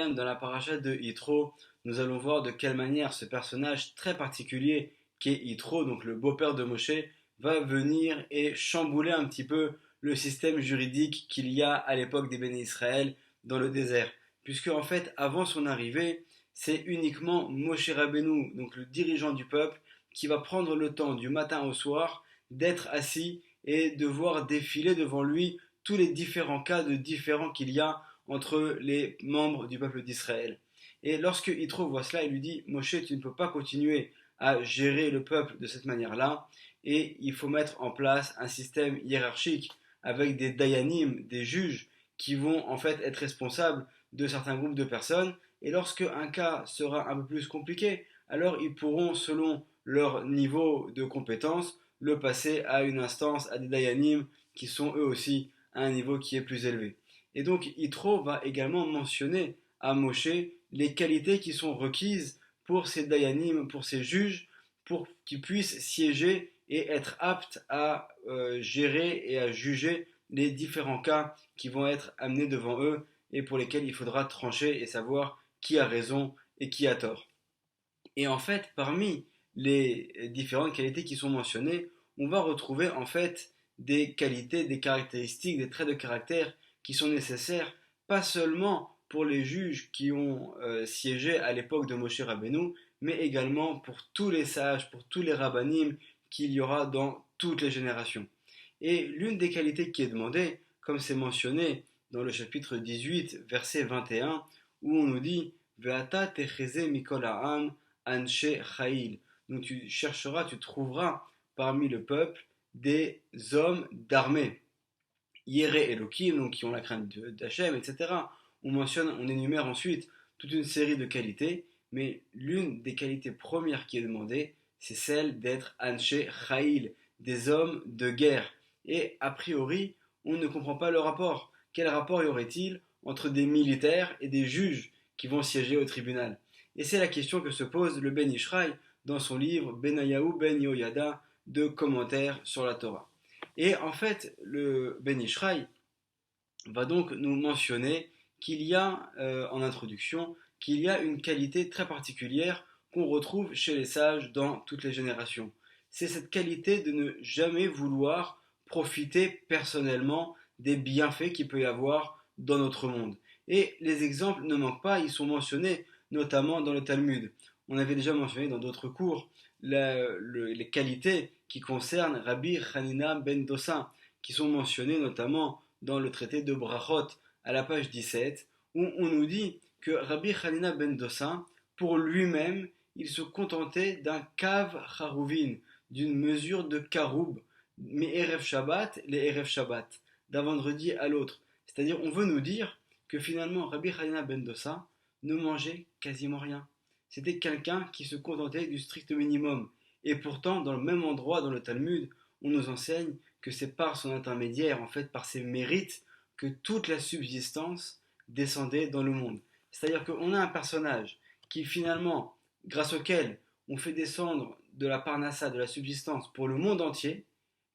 Hashem, dans la paracha de Yitro, nous allons voir de quelle manière ce personnage très particulier qui est Yitro, donc le beau-père de Moshe, va venir et chambouler un petit peu le système juridique qu'il y a à l'époque des Béné Israël dans le désert. Puisque en fait, avant son arrivée, c'est uniquement Moshe Rabbeinu, donc le dirigeant du peuple, qui va prendre le temps du matin au soir d'être assis et de voir défiler devant lui tous les différents cas de différents qu'il y a entre les membres du peuple d'Israël. Et lorsque Yitro voit cela, il lui dit: Moshe, tu ne peux pas continuer à gérer le peuple de cette manière-là, et il faut mettre en place un système hiérarchique avec des dayanim, des juges, qui vont en fait être responsables de certains groupes de personnes, et lorsque un cas sera un peu plus compliqué, alors ils pourront, selon leur niveau de compétence, le passer à une instance, à des dayanim, qui sont eux aussi à un niveau qui est plus élevé. Et donc Yitro va également mentionner à Moshe les qualités qui sont requises pour ces dayanim, pour ces juges, pour qu'ils puissent siéger et être aptes à gérer et à juger les différents cas qui vont être amenés devant eux et pour lesquels il faudra trancher et savoir qui a raison et qui a tort. Et en fait, parmi les différentes qualités qui sont mentionnées, on va retrouver en fait des qualités, des caractéristiques, des traits de caractère qui sont nécessaires, pas seulement pour les juges qui ont siégé à l'époque de Moshe Rabbeinu, mais également pour tous les sages, pour tous les rabbanim qu'il y aura dans toutes les générations. Et l'une des qualités qui est demandée, comme c'est mentionné dans le chapitre 18, verset 21, où on nous dit Ve'ata techeze mikol ha'am anshe chayil. Donc tu chercheras, tu trouveras parmi le peuple des hommes d'armée. Yere Elohim, donc qui ont la crainte d'Hachem, etc. On énumère ensuite toute une série de qualités, mais l'une des qualités premières qui est demandée, c'est celle d'être Anshe Chayil, des hommes de guerre. Et a priori, on ne comprend pas le rapport. Quel rapport y aurait-il entre des militaires et des juges qui vont siéger au tribunal? Et c'est la question que se pose le Ben Ishraï dans son livre Benayahu Ben Yoyada de commentaires sur la Torah. Et en fait, le Ben Ishraï va donc nous mentionner qu'il y a, en introduction, qu'il y a une qualité très particulière qu'on retrouve chez les sages dans toutes les générations. C'est cette qualité de ne jamais vouloir profiter personnellement des bienfaits qu'il peut y avoir dans notre monde. Et les exemples ne manquent pas, ils sont mentionnés notamment dans le Talmud. On avait déjà mentionné dans d'autres cours les qualités qui concernent Rabbi Hanina ben Dosa, qui sont mentionnées notamment dans le traité de Brachot à la page 17, où on nous dit que Rabbi Hanina ben Dosa, pour lui-même, il se contentait d'un kav harouvin, d'une mesure de karoub, mais Erev Shabbat, les Erev Shabbat, d'un vendredi à l'autre. C'est-à-dire, on veut nous dire que finalement, Rabbi Hanina ben Dosa ne mangeait quasiment rien. C'était quelqu'un qui se contentait du strict minimum. Et pourtant, dans le même endroit, dans le Talmud, on nous enseigne que c'est par son intermédiaire, en fait, par ses mérites, que toute la subsistance descendait dans le monde. C'est-à-dire qu'on a un personnage qui finalement, grâce auquel on fait descendre de la parnassa, de la subsistance pour le monde entier,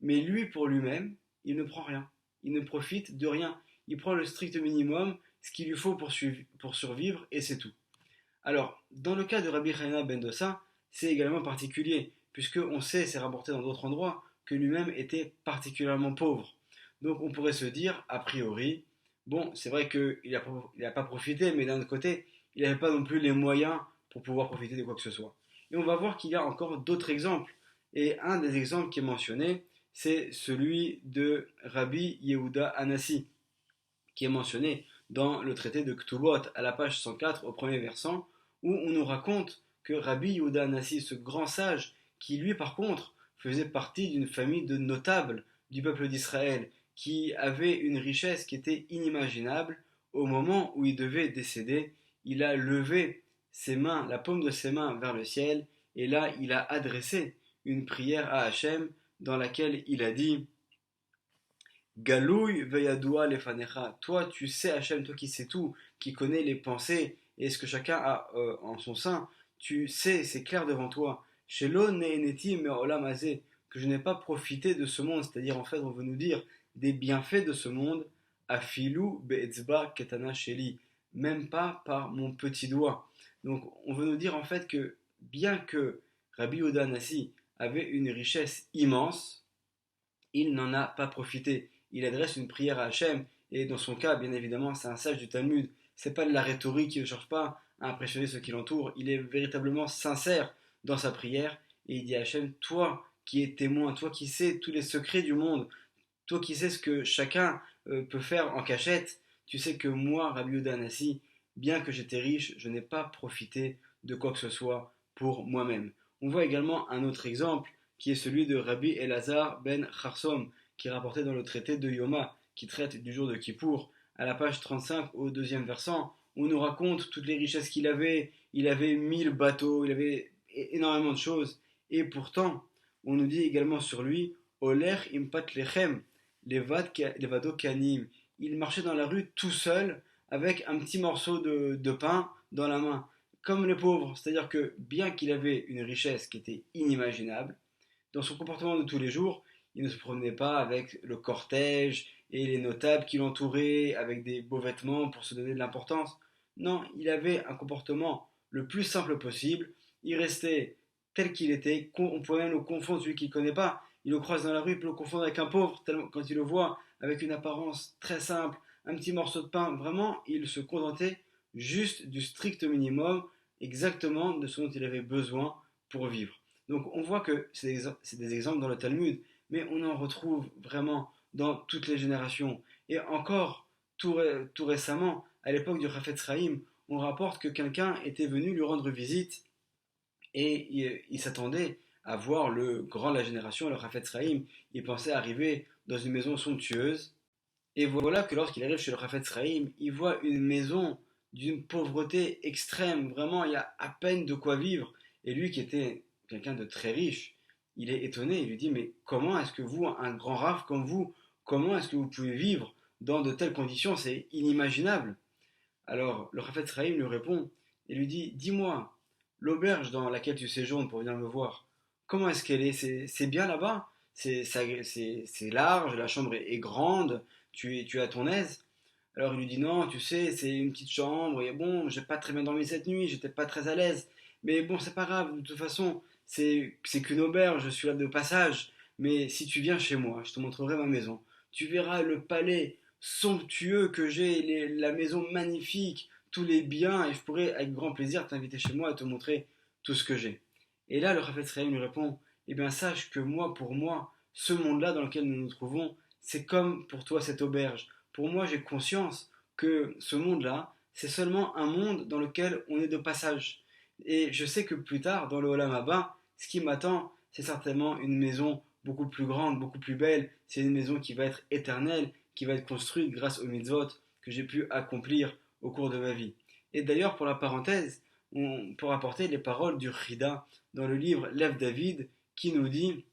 mais lui, pour lui-même, il ne prend rien. Il ne profite de rien. Il prend le strict minimum, ce qu'il lui faut pour survivre, et c'est tout. Alors, dans le cas de Rabbi Hanina ben Dosa, c'est également particulier, puisqu'on sait, c'est rapporté dans d'autres endroits, que lui-même était particulièrement pauvre. Donc on pourrait se dire, a priori, bon, c'est vrai qu'il n'a pas profité, mais d'un autre côté, il n'avait pas non plus les moyens pour pouvoir profiter de quoi que ce soit. Et on va voir qu'il y a encore d'autres exemples. Et un des exemples qui est mentionné, c'est celui de Rabbi Yehuda Anassi, qui est mentionné dans le traité de Ktubot, à la page 104, au premier versant, où on nous raconte que Rabbi Yehuda Anassi, ce grand sage, qui lui par contre faisait partie d'une famille de notables du peuple d'Israël, qui avait une richesse qui était inimaginable, au moment où il devait décéder, il a levé ses mains, la paume de ses mains vers le ciel, et là il a adressé une prière à Hachem dans laquelle il a dit Galouy veyadoua lefanecha. Toi, tu sais, Hachem, toi qui sais tout, qui connais les pensées et ce que chacun a en son sein, tu sais, c'est clair devant toi. Shelo neeneti me'olam hazeh, que je n'ai pas profité de ce monde, c'est-à-dire en fait, on veut nous dire des bienfaits de ce monde, afilu be'etzba ketana sheli, même pas par mon petit doigt. Donc on veut nous dire en fait que bien que Rabbi Yehuda Hanassi avait une richesse immense, il n'en a pas profité. Il adresse une prière à Hachem, et dans son cas, bien évidemment, c'est un sage du Talmud. C'est pas de la rhétorique, il ne cherche pas à impressionner ceux qui l'entourent. Il est véritablement sincère dans sa prière, et il dit à Hachem, toi qui es témoin, toi qui sais tous les secrets du monde, toi qui sais ce que chacun peut faire en cachette, tu sais que moi, Rabbi Yehuda Hanassi, bien que j'étais riche, je n'ai pas profité de quoi que ce soit pour moi-même. On voit également un autre exemple qui est celui de Rabbi Elazar ben Charsom, qui est rapporté dans le traité de Yoma, qui traite du jour de Kippour. À la page 35, au deuxième versant, on nous raconte toutes les richesses qu'il avait. Il avait 1000 bateaux, il avait énormément de choses. Et pourtant, on nous dit également sur lui, Oler impat lechem, levado kanim. Il marchait dans la rue tout seul, avec un petit morceau de pain dans la main, comme les pauvres. C'est-à-dire que bien qu'il avait une richesse qui était inimaginable, dans son comportement de tous les jours, il ne se promenait pas avec le cortège et les notables qui l'entouraient, avec des beaux vêtements pour se donner de l'importance. Non, il avait un comportement le plus simple possible. Il restait tel qu'il était. On pourrait même le confondre, celui qui ne le connaît pas. Il le croise dans la rue, il peut le confondre avec un pauvre, quand il le voit avec une apparence très simple, un petit morceau de pain. Vraiment, il se contentait juste du strict minimum, exactement de ce dont il avait besoin pour vivre. Donc on voit que c'est des exemples dans le Talmud, mais on en retrouve vraiment dans toutes les générations. Et encore, tout récemment, à l'époque du Chafetz Chaim, on rapporte que quelqu'un était venu lui rendre visite et il s'attendait à voir le grand de la génération, le Chafetz Chaim. Il pensait arriver dans une maison somptueuse. Et voilà que lorsqu'il arrive chez le Chafetz Chaim, il voit une maison d'une pauvreté extrême. Vraiment, il y a à peine de quoi vivre. Et lui qui était quelqu'un de très riche, il est étonné. Il lui dit, mais comment est-ce que vous, un grand rave comme vous, comment est-ce que vous pouvez vivre dans de telles conditions? C'est inimaginable. Alors le Chafetz Chaim lui répond et lui dit, dis-moi, l'auberge dans laquelle tu séjournes pour venir me voir, comment est-ce qu'elle est? C'est bien là-bas? C'est large, la chambre est grande, tu es à ton aise? Alors il lui dit non, tu sais, c'est une petite chambre, et bon, j'ai pas très bien dormi cette nuit, j'étais pas très à l'aise, mais bon, c'est pas grave, de toute façon, c'est qu'une auberge, je suis là de passage, mais si tu viens chez moi, je te montrerai ma maison. Tu verras le palais somptueux que j'ai, la maison magnifique, tous les biens, et je pourrais avec grand plaisir t'inviter chez moi et te montrer tout ce que j'ai. Et là, le Chafetz Chaim lui répond, eh bien sache que moi, pour moi, ce monde-là dans lequel nous nous trouvons, c'est comme pour toi cette auberge. Pour moi, j'ai conscience que ce monde-là, c'est seulement un monde dans lequel on est de passage. Et je sais que plus tard, dans le Olam Haba, ce qui m'attend, c'est certainement une maison beaucoup plus grande, beaucoup plus belle. C'est une maison qui va être éternelle, qui va être construite grâce aux mitzvot que j'ai pu accomplir au cours de ma vie. Et d'ailleurs, pour la parenthèse, on peut rapporter les paroles du Chida dans le livre Lev David qui nous dit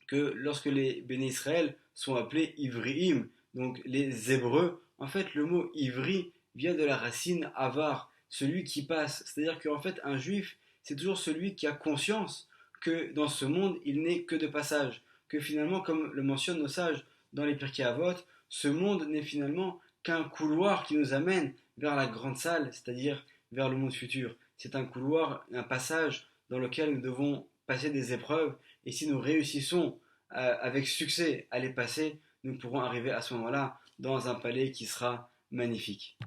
que lorsque les béné Israël sont appelés Ivriim, donc les Hébreux, en fait le mot Ivri vient de la racine avar, celui qui passe. C'est-à-dire qu'en fait un juif, c'est toujours celui qui a conscience que dans ce monde, il n'est que de passage. Que finalement, comme le mentionnent nos sages dans les Pirkei Avot, ce monde n'est finalement qu'un couloir qui nous amène vers la grande salle, c'est-à-dire vers le monde futur. C'est un couloir, un passage dans lequel nous devons passer des épreuves, et si nous réussissons avec succès à les passer, nous pourrons arriver à ce moment-là dans un palais qui sera magnifique.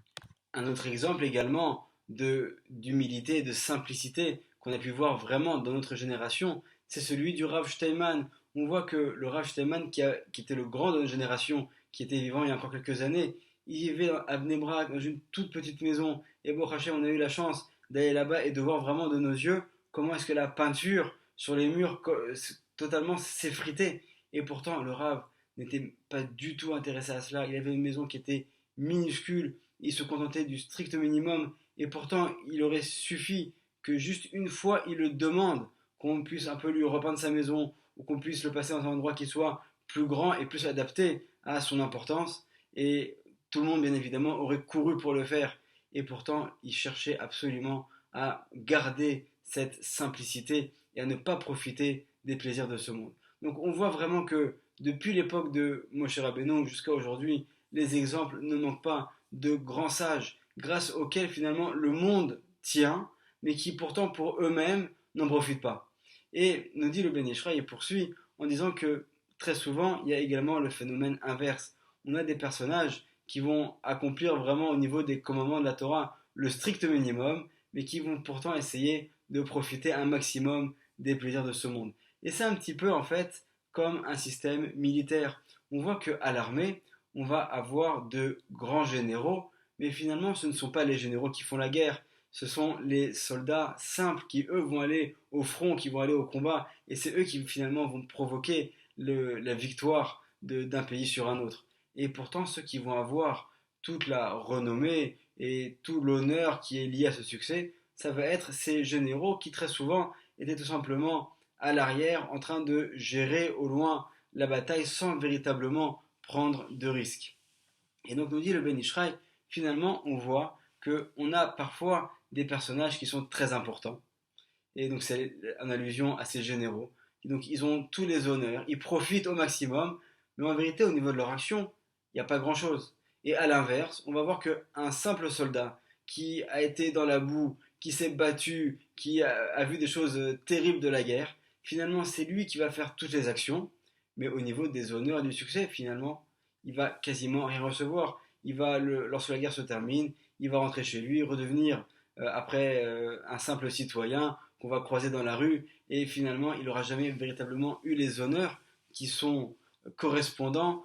Un autre exemple également d'humilité et de simplicité qu'on a pu voir vraiment dans notre génération, c'est celui du Rav Steinman. On voit que le Rav Steinman, qui était le grand de notre génération, qui était vivant il y a encore quelques années, il vivait à Bnei Brak, dans une toute petite maison. Et bon, Hachem, on a eu la chance d'aller là-bas et de voir vraiment de nos yeux comment est-ce que la peinture sur les murs totalement s'effritait. Et pourtant, le Rav n'était pas du tout intéressé à cela. Il avait une maison qui était minuscule, il se contentait du strict minimum, et pourtant il aurait suffi que juste une fois il le demande, qu'on puisse un peu lui repeindre sa maison, ou qu'on puisse le passer dans un endroit qui soit plus grand et plus adapté à son importance, et tout le monde bien évidemment aurait couru pour le faire, et pourtant il cherchait absolument à garder cette simplicité et à ne pas profiter des plaisirs de ce monde. Donc on voit vraiment que depuis l'époque de Moshe Rabbeinu jusqu'à aujourd'hui, les exemples ne manquent pas de grands sages grâce auxquels finalement le monde tient, mais qui pourtant pour eux-mêmes n'en profitent pas. Et nous dit le Ben Ish Chai et poursuit en disant que très souvent il y a également le phénomène inverse. On a des personnages qui vont accomplir vraiment au niveau des commandements de la Torah le strict minimum, mais qui vont pourtant essayer de profiter un maximum des plaisirs de ce monde. Et c'est un petit peu en fait comme un système militaire. On voit qu'à l'armée, on va avoir de grands généraux, mais finalement ce ne sont pas les généraux qui font la guerre, ce sont les soldats simples qui eux vont aller au front, qui vont aller au combat, et c'est eux qui finalement vont provoquer la victoire d'un pays sur un autre. Et pourtant ceux qui vont avoir toute la renommée et tout l'honneur qui est lié à ce succès, ça va être ces généraux qui très souvent étaient tout simplement à l'arrière en train de gérer au loin la bataille sans véritablement prendre de risques. Et donc nous dit le Ben Ish Chai, finalement on voit qu'on a parfois des personnages qui sont très importants. Et donc c'est en allusion à ces généraux. Et donc ils ont tous les honneurs, ils profitent au maximum, mais en vérité au niveau de leur action, il n'y a pas grand-chose. Et à l'inverse, on va voir qu'un simple soldat qui a été dans la boue, qui s'est battu, qui a vu des choses terribles de la guerre, finalement c'est lui qui va faire toutes les actions, mais au niveau des honneurs et du succès, finalement, il va quasiment rien recevoir. Lorsque la guerre se termine, il va rentrer chez lui, redevenir après un simple citoyen qu'on va croiser dans la rue, et finalement il n'aura jamais véritablement eu les honneurs qui sont correspondants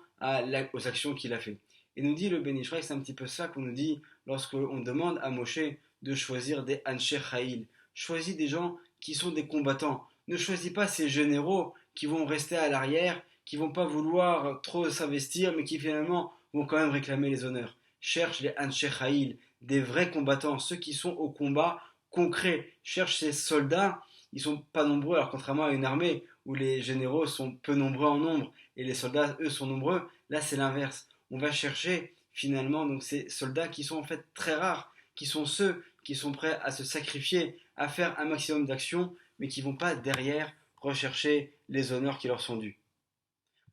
aux actions qu'il a fait. Et nous dit le Ben Ish Chai, c'est un petit peu ça qu'on nous dit lorsqu'on demande à Moshe de choisir des Anshe Chayil. Choisis des gens qui sont des combattants. Ne choisis pas ces généraux qui vont rester à l'arrière, qui vont pas vouloir trop s'investir, mais qui finalement vont quand même réclamer les honneurs. Cherche les Anshe Chayil, des vrais combattants, ceux qui sont au combat concret. Cherche ces soldats, ils sont pas nombreux, alors contrairement à une armée où les généraux sont peu nombreux en nombre et les soldats, eux, sont nombreux, là c'est l'inverse. On va chercher finalement donc ces soldats qui sont en fait très rares, qui sont ceux qui sont prêts à se sacrifier, à faire un maximum d'actions, mais qui ne vont pas derrière rechercher les honneurs qui leur sont dus.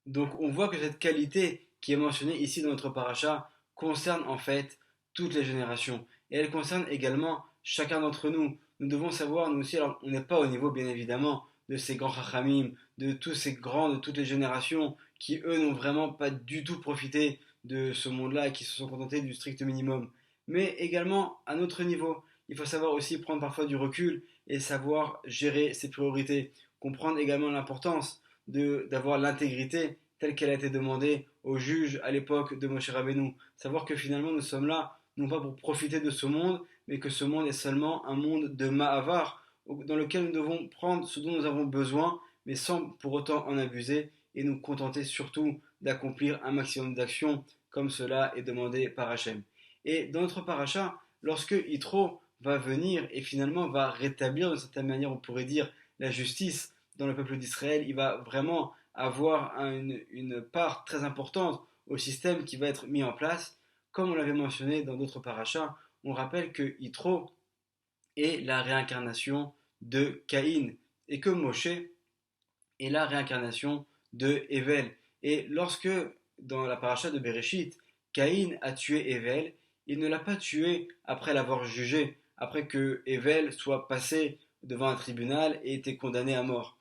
Donc on voit que cette qualité qui est mentionnée ici dans notre paracha concerne en fait toutes les générations. Et elle concerne également chacun d'entre nous. Nous devons savoir, nous aussi, alors on n'est pas au niveau bien évidemment de ces grands chachamim, de tous ces grands de toutes les générations qui eux n'ont vraiment pas du tout profité de ce monde-là et qui se sont contentés du strict minimum. Mais également à notre niveau, il faut savoir aussi prendre parfois du recul et savoir gérer ses priorités, comprendre également l'importance d'avoir l'intégrité telle qu'elle a été demandée aux juges à l'époque de Moshe Rabbeinu. Savoir que finalement nous sommes là, non pas pour profiter de ce monde, mais que ce monde est seulement un monde de Ma'avar, dans lequel nous devons prendre ce dont nous avons besoin, mais sans pour autant en abuser, et nous contenter surtout d'accomplir un maximum d'actions, comme cela est demandé par Hachem. Et dans notre paracha, lorsque Yitro va venir et finalement va rétablir, d'une certaine manière, on pourrait dire, la justice dans le peuple d'Israël, il va vraiment avoir une part très importante au système qui va être mis en place. Comme on l'avait mentionné dans d'autres parachas, on rappelle que Yitro est la réincarnation de Caïn et que Moshe est la réincarnation de Evel. Et lorsque, dans la paracha de Bereshit, Caïn a tué Evel, il ne l'a pas tué après l'avoir jugé, après que Evel soit passé devant un tribunal et été condamné à mort.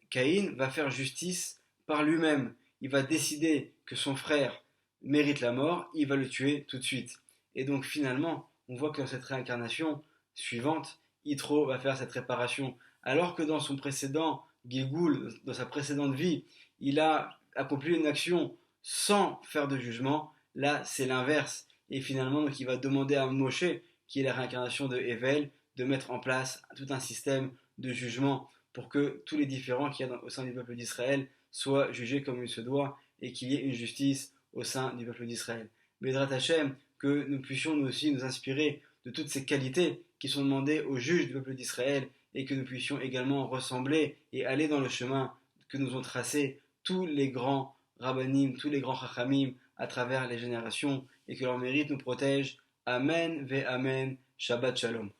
Caïn va faire justice par lui-même. Il va décider que son frère mérite la mort, il va le tuer tout de suite. Et donc finalement, on voit que dans cette réincarnation suivante, Yitro va faire cette réparation. Alors que dans son précédent Gilgul, dans sa précédente vie, il a accompli une action sans faire de jugement, là c'est l'inverse. Et finalement, donc, il va demander à Moshe, qui est la réincarnation de Evel, de mettre en place tout un système de jugement pour que tous les différends qu'il y a au sein du peuple d'Israël soient jugés comme il se doit et qu'il y ait une justice au sein du peuple d'Israël. Bédrat Hashem, que nous puissions nous aussi nous inspirer de toutes ces qualités qui sont demandées aux juges du peuple d'Israël et que nous puissions également ressembler et aller dans le chemin que nous ont tracé tous les grands rabbanim, tous les grands chachamim à travers les générations et que leur mérite nous protège. Amen ve Amen. Shabbat Shalom.